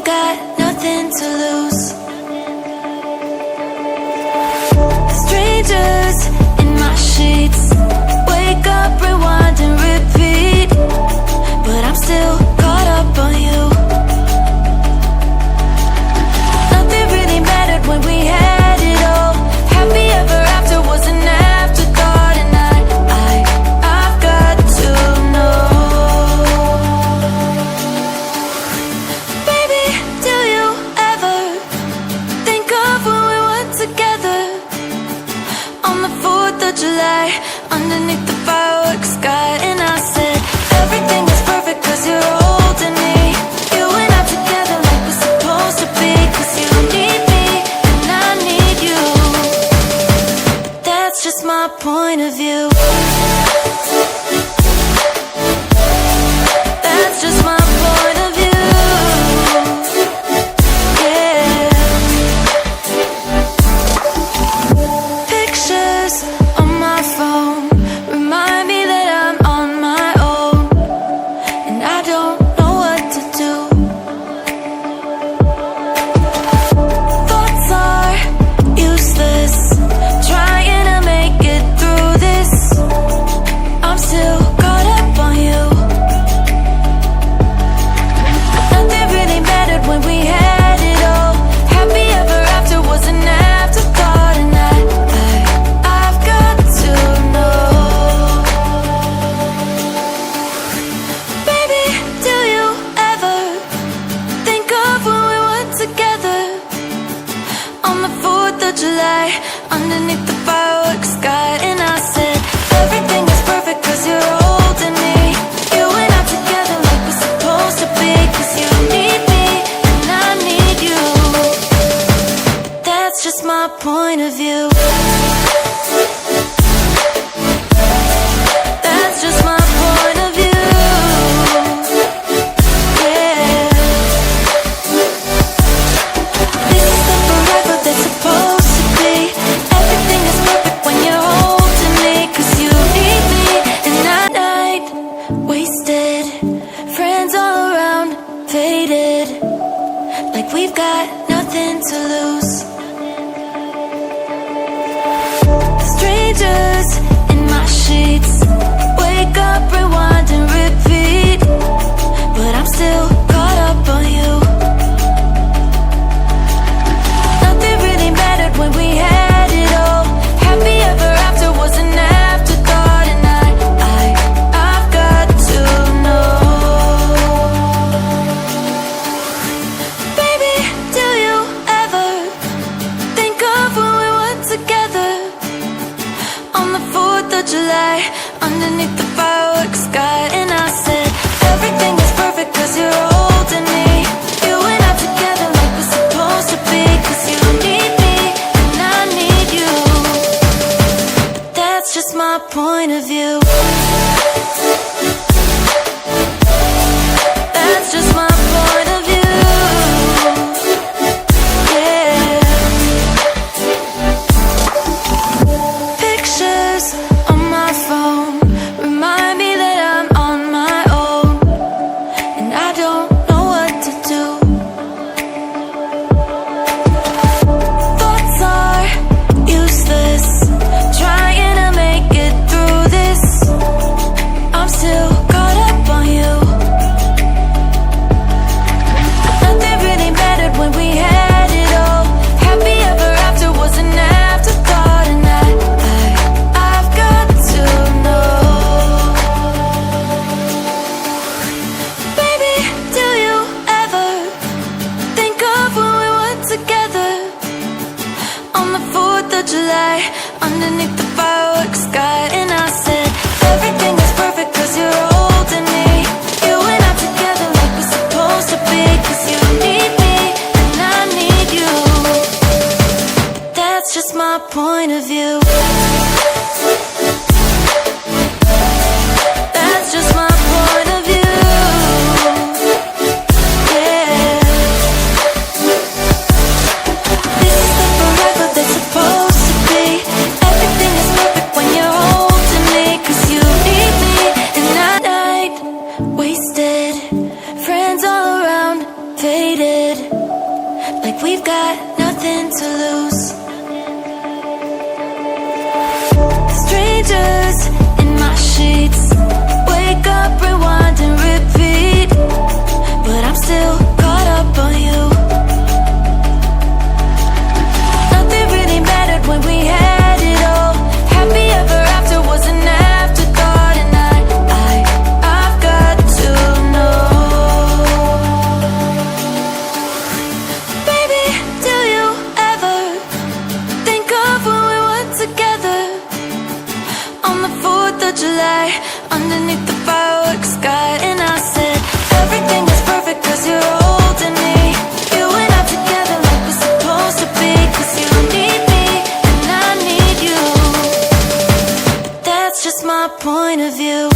got nothing to lose. Strangers in my sheets, wake up, rewind and repeat, but I'm still caught up on you. Nothing really mattered when we had it all. Happy ever after was an afterthought, and I've got to know. Baby, do you ever think of when we were together on the 4th of July, underneath the fireworks sky? And I said, everything is perfect cause you're holding me. You and I together like we're supposed to be, cause you need me and I need you. But that's just my point of view. That's just my point of view. Yeah. Pictures on my phone remind me that I'm on my own, and I don't know what to do. Thoughts are useless, trying to make it through this. I'm still caught up on you. Nothing really mattered when we had it all. Happy ever after was an afterthought, and I've got to know. Baby, do you ever think of when we were together on the 4th of July, underneath the fireworks sky? And I said, everything is perfect cause you're holding me. You and I together like we're supposed to be, cause you need me and I need you. But that's just my point of view. That's just my point of view. Yeah. This is the forever that's supposed to be. Everything is perfect when you're holding me, cause you need me and I night wasted, friends all around, faded, like we've got nothing to lose. Strangers in my sheets, wake up, rewind and repeat, but I'm still caught up on you. Nothing really mattered when we had it all. Happy ever after was an afterthought, and I've got to know. Baby, do you ever think of when we were together on the 4th of July, underneath the fireworks sky? And I said, everything is perfect cause you're holding me. You and I together like we're supposed to be, cause you need me and I need you. But that's just my point of view. That's just my point of view. Yeah. Pictures on my phone remind me that I'm on my own, and I don't know what to do. Thoughts are useless, trying to make it through this. I'm still caught up on you. July, underneath the fireworks sky. And I said, everything is perfect cause you're holding me. You and I together like we're supposed to be. Cause you need me and I need you. But that's just my point of view.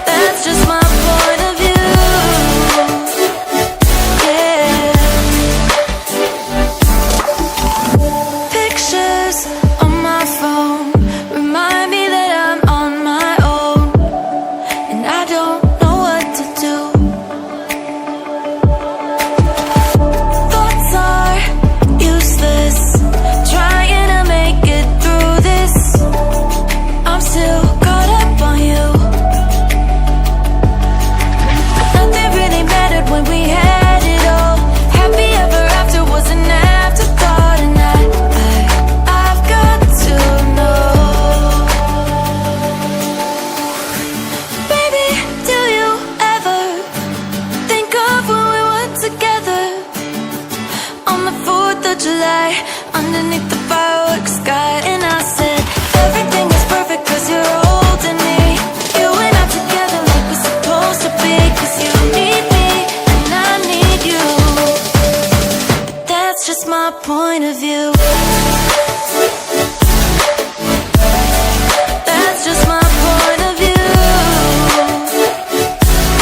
That's just my point of view. Yeah. Pictures on my phone remind me that I'm on my own, and I don't know what to do. Thoughts are useless, trying to make it through this. I'm still caught up on you. Nothing really mattered when we had it all. Happy ever after was an afterthought, and I've got to know. Baby, do you ever think of when we were together on the 4th of July, underneath the fireworks sky? And I said, everything is perfect cause you're holding me. You and I together like we're supposed to be. Cause you need me and I need you. That's just my point of view. That's just my point of view.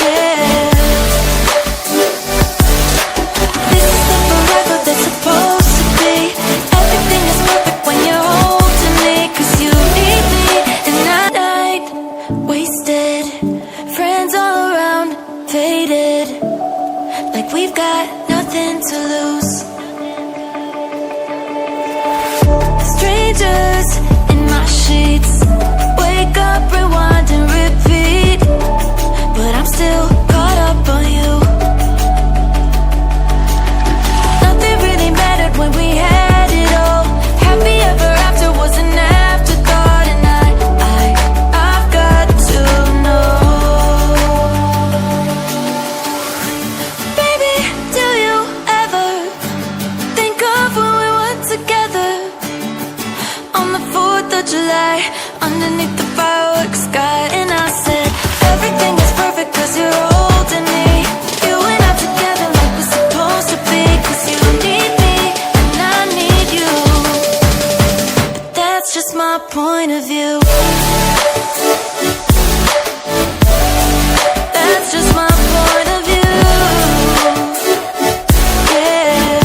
Yeah. This is the forever that's supposed to be. Everything is perfect when you're holding me. Cause you need me and I died, wasted. Friends all around, faded. Like we've got nothing to lose. Strangers in my sheets, wake up, rewind and repeat. But I'm still caught up on you. Nothing really mattered when we had it all. Happy ever after was an afterthought, and I've got to know. Baby, do you ever think of when we were together on the 4th of July, underneath the fireworks sky? And I said, everything is perfect cause you're holding me. You and I together like we're supposed to be. Cause you need me and I need you. But that's just my point of view. That's just my point of view. Yeah.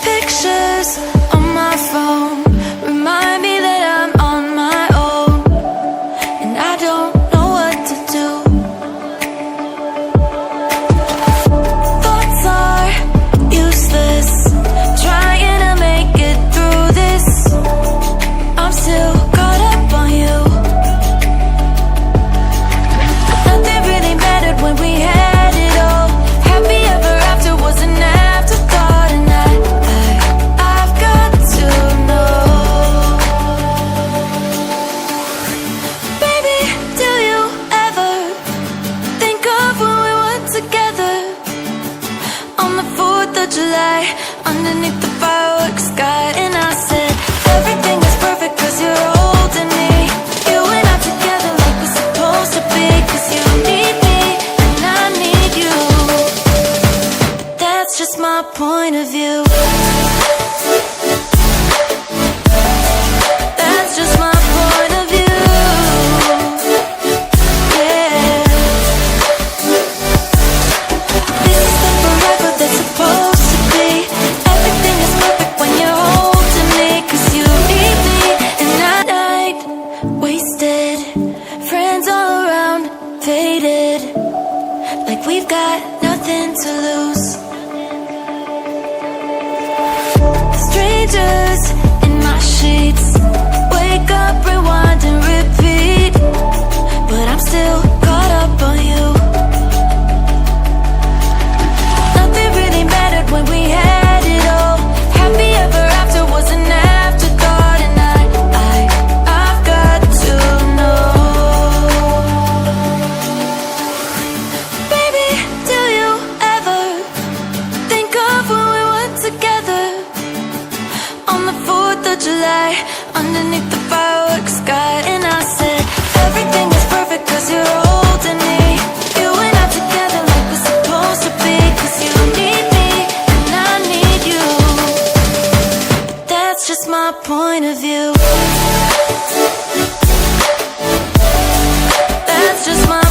Pictures on my phone remind me that I'm on my own, and I don't know what to do. Thoughts are useless, trying to make it through this. I'm still caught up on you. July, underneath the fireworks sky. And I said, everything is perfect cause you're holding me. You and I together like we're supposed to be. Cause you need me and I need you. But that's just my point of view. That's just my